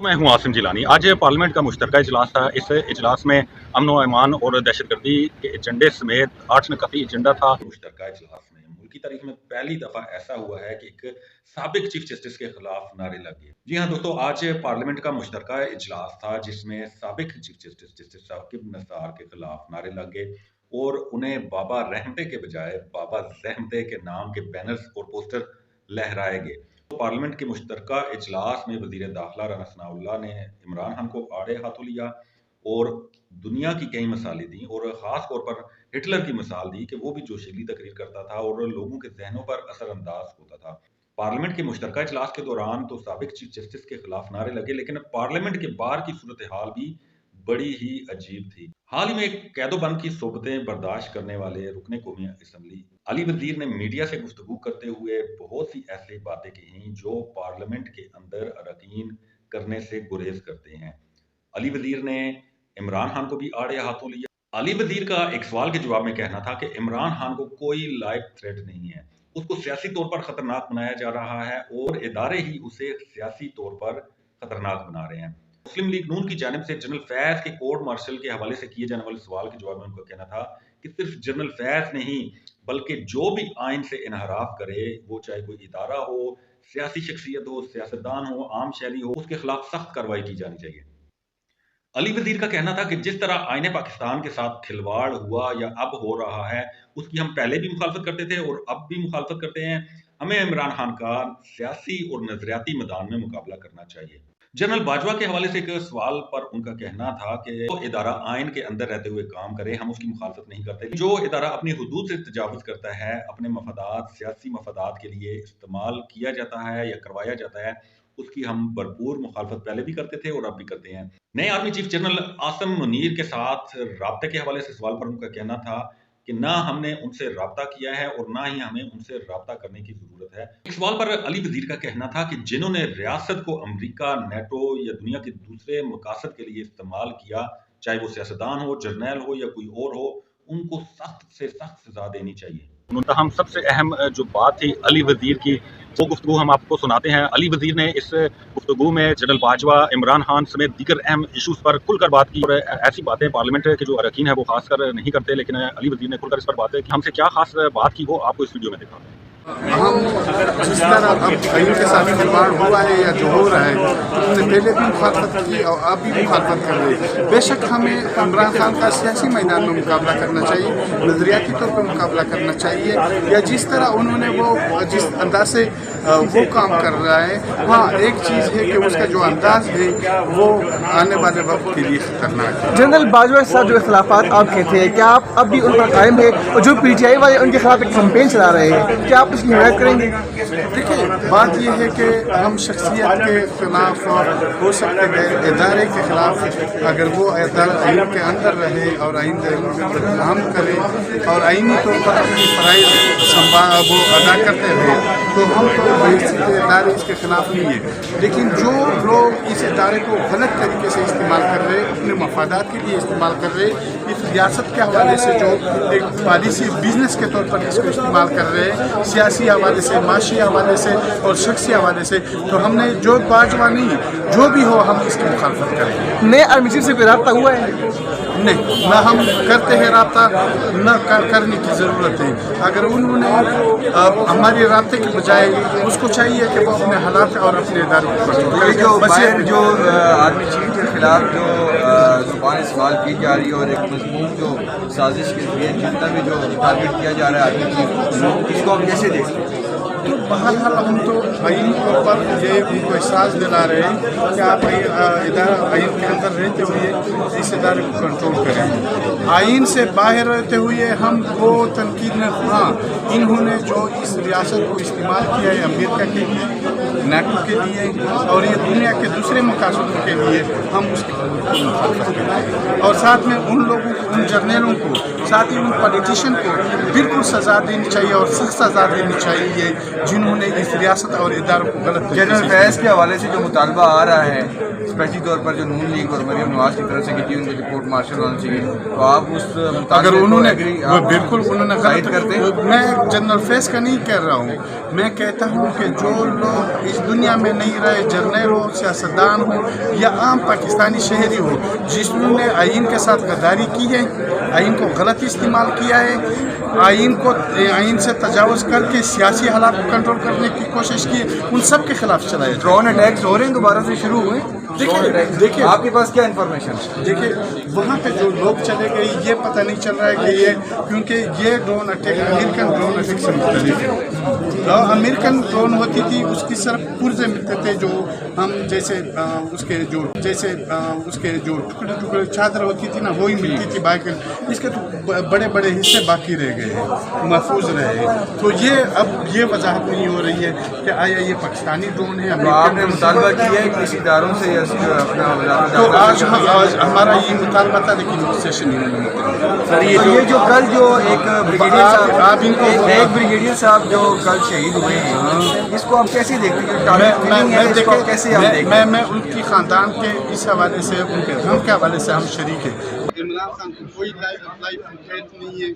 मैं हूं आसिम जिलानी। आज पार्लियामेंट का मुश्तरका इजलास था। इस इजलास में अमन व अमान और दहशतगर्दी के एजेंडे समेत 8 नकती एजेंडा था। मुश्तरका इजलास में मुल्क की तारीख में पहली दफा ऐसा हुआ है कि एक साबिक चीफ जस्टिस के खिलाफ नारे लगे। जी हाँ दोस्तों, आज पार्लियामेंट का मुश्तरका इजलास था जिसमें साबिक chief justice justice Saqib Nisar के खिलाफ नारे लगे और उन्हें बाबा रहमते के बजाय बाबा रहमते के नाम के बैनर्स और पोस्टर लहराए गए। पार्लियामेंट के मुश्तरका इजलास में वजीर दाखिला राना सनाउल्लाह ने इमरान खान को आड़े हाथों लिया और दुनिया की कई मिसालें दी और ख़ास तौर पर हिटलर की मिसाल दी कि वो भी जोशीली तकरीर करता था और लोगों के जहनों पर असरअंदाज होता था। पार्लियामेंट के मुश्तरका इजलास के दौरान तो साबिक चीफ जस्टिस के खिलाफ नारे लगे, लेकिन पार्लियामेंट के बाहर की सूरत हाल भी बड़ी ही अजीब थी। हाल ही में एक कैदोबंद की सोबतें बर्दाश्त करने वाले रुकने कौमी असम्बली अली वजीर ने मीडिया से गुफ्तगू करते हुए बहुत सी ऐसी बातें कही जो पार्लियामेंट के अंदर अरकान करने से गुरेज करते हैं। अली वजीर ने इमरान खान को भी आड़े हाथों लिया। अली वजीर का एक सवाल के जवाब में कहना था कि इमरान खान को कोई लाइव थ्रेट नहीं है, उसको सियासी तौर पर खतरनाक बनाया जा रहा है और इदारे ही उसे सियासी तौर पर खतरनाक बना रहे हैं। मुस्लिम लीग नून की जानिब से जनरल फैज के कोर्ट मार्शल के हवाले से किए जाने वाले सवाल के जवाब में उनका कहना था कि सिर्फ जनरल फैज नहीं बल्कि जो भी आइन से इनहराफ करे, वो चाहे कोई इदारा हो, सियासी शख्सियत हो, सियासतदान हो, आम शहरी हो, उसके खिलाफ सख्त कार्रवाई की जानी चाहिए। अली वजीर का कहना था कि जिस तरह आईने पाकिस्तान के साथ खिलवाड़ हुआ या अब हो रहा है, उसकी हम पहले भी मुखालफत करते थे और अब भी मुखालफत करते हैं। हमें इमरान खान का सियासी और नजरियाती मैदान में मुकाबला करना चाहिए। जनरल बाजवा के हवाले से एक सवाल पर उनका कहना था कि जो इदारा आइन के अंदर रहते हुए काम करे, हम उसकी मुखालफत नहीं करते। जो इदारा अपनी हुदूद से तजावुज करता है, अपने मफादात, सियासी मफादात के लिए इस्तेमाल किया जाता है या करवाया जाता है, उसकी हम भरपूर मुखालफत पहले भी करते थे और अब भी करते हैं। नए army chief general Asim Munir के साथ राब्ते के हवाले से सवाल पर उनका कहना था कि ना हमने उनसे राब्ता किया है और ना ही हमें उनसे राब्ता करने की जरूरत है। इस सवाल पर अली वजीर का कहना था कि जिन्होंने रियासत को अमेरिका, नेटो या दुनिया के दूसरे मकासद के लिए इस्तेमाल किया, चाहे वो सियासतदान हो, जर्नैल हो या कोई और हो, उनको सख्त से सख्त सजा देनी चाहिए। हम सबसे अहम जो बात थी अली वजीर की, वो गुफ्तगू हम आपको सुनाते हैं। अली वजीर ने इस गुफ्तगू में जनरल बाजवा, इमरान खान समेत दीगर अहम इशूज पर खुलकर बात की और ऐसी बातें पार्लियामेंट के जो अरकान है वो खासकर नहीं करते, लेकिन अली वजीर ने खुलकर इस पर बात की। हमसे क्या खास बात की वो आपको इस वीडियो में दिखा। हम जिस तरह अब आइन के साथ खिलवाड़ हुआ है या जो हो रहा है, उन्होंने पहले भी मुखालफत की और अब भी मुखालफत कर रहे हैं। बेशक हमें इमरान खान का सियासी मैदान में मुकाबला करना चाहिए, नजरियाती तौर पर मुकाबला करना चाहिए, या जिस तरह उन्होंने वो जिस अंदाज से वो काम कर रहा है, हाँ एक चीज़ है कि उसका जो अंदाज है वो आने वाले वक्त के लिए खतरनाक है। जनरल बाजवा के साथ जो इख्लाफात आप कहते हैं, क्या आप अब भी उन पर कायम है और जो पीटीआई वाले उनके खिलाफ एक कैंपेन चला रहे हैं, क्या आप उसकी हिमायत करेंगे? देखिए, बात यह है कि हम शख्सियत के खिलाफ हो सकते हैं, इदारे के खिलाफ अगर वो आइन के अंदर रहे और आइन पर काम करे और आइनी तौर पर अपनी फ़राइज़ वो अदा करते रहे, तो हम तो इदारे इसके खिलाफ नहीं है। लेकिन जो लोग इस इदारे को गलत तरीके से इस्तेमाल कर रहे, अपने मफादात के लिए इस्तेमाल कर रहे, इस रियासत के हवाले से जो एक पॉलिसी बिजनेस के तौर पर इसको इस्तेमाल कर रहे हैं, सियासी हवाले से, माशी हवाले से और शख्सी हवाले से, तो हमने जो बाजवा नहीं, जो भी हो हम इसकी मुखालफत करेंगे। नए आर्मी चीफ से कोई रब्ता हुआ है? नहीं, ना हम करते हैं रब्ता, न करने की ज़रूरत है। अगर उन्होंने हमारी रब्ते के बजाय उसको चाहिए कि वो अपने हालात और अपने इदारों को जो आर्मी चीफ के खिलाफ जो ज़ुबान सवाल की जा रही है और एक मजमून जो साजिश के लिए जितना भी जो टारगेट किया जा रहा है आर्मी चीफ, इसको हम कैसे देखते हैं? तो बहरहाल हम तो आइन के ऊपर ये उनको एहसास दिला रहे हैं कि आप इदारा आइन के अंदर रहते हुए इस इदारे को कंट्रोल करें। आइन से बाहर रहते हुए हम वो तनकीद में, हाँ इन्होंने जो इस रियासत को इस्तेमाल किया है अमेरिका के लिए, नेटो के लिए और ये दुनिया के दूसरे मकासदों के लिए, हम उसकी मुखालफत करें। और साथ में उन लोगों को, उन जर्नलों को, साथ ही उन पॉलिटिशियन को बिल्कुल सज़ा देनी चाहिए और सख्त सज़ा देनी चाहिए जिन्होंने इस रियासत और इदारों को गलत। जनरल फैज के हवाले से जो मुतालबा आ रहा है, स्पेशली तौर पर जो नून लीग और मरियम नवाज की तरफ से की उनकी रिपोर्ट मार्शल होना चाहिए, तो आप उस अगर उन्होंने बिल्कुल उन्होंने गलत करते हैं। मैं जनरल फैज का नहीं कह रहा हूँ, मैं कहता हूँ कि जो लोग इस इस दुनिया में नहीं रहे, जर्नल हो, सियासतदान हो या आम पाकिस्तानी शहरी हो, जिन्होंने आइन के साथ गद्दारी की है, आइन को गलत इस्तेमाल किया है, आइन से तजावुज़ करके सियासी हालात को कंट्रोल करने की कोशिश की, उन सब के खिलाफ चलाया जाए। ड्रोन अटैक्स हो रहे हैं, दोबारा से शुरू हुए। देखिए आपके पास क्या इन्फॉर्मेशन है? देखिए वहाँ पे जो लोग चले गए ये पता नहीं चल रहा है कि ये, क्योंकि ये drone attack American drone attack से मुख्तलिफ है। और अमेरिकन ड्रोन होती थी उसकी सिर्फ पुर्जे मिलते थे, जो हम जैसे उसके जो टुकड़े टुकड़े चादर होती थी ना वही मिलती थी बाकी, इसके तो बड़े बड़े हिस्से बाकी रह गए हैं, महफूज रहे। तो ये अब ये वजाहत नहीं हो रही है कि आया ये पाकिस्तानी ड्रोन है। तो आपने मुतालबा किया है किसी इदारों से अपना? तो आज हमारा ये मुतालबा था, लेकिन सेशन सर ये जो कल जो एक ब्रिगेडियर साहब एक ब्रिगेडियर साहब जो कल शहीद हुए हैं, इसको आप कैसे देखते हैं? मैं उनकी ख़ानदान के इस हवाले से, उनके गम के हवाले से हम शरीक हैं। इमरान खान को कोई लाइफ नहीं है,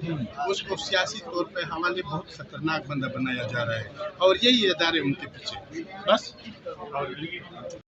उसको सियासी तौर पे हवाले बहुत ख़तरनाक बंदा बनाया जा रहा है और यही इदारे उनके पीछे बस।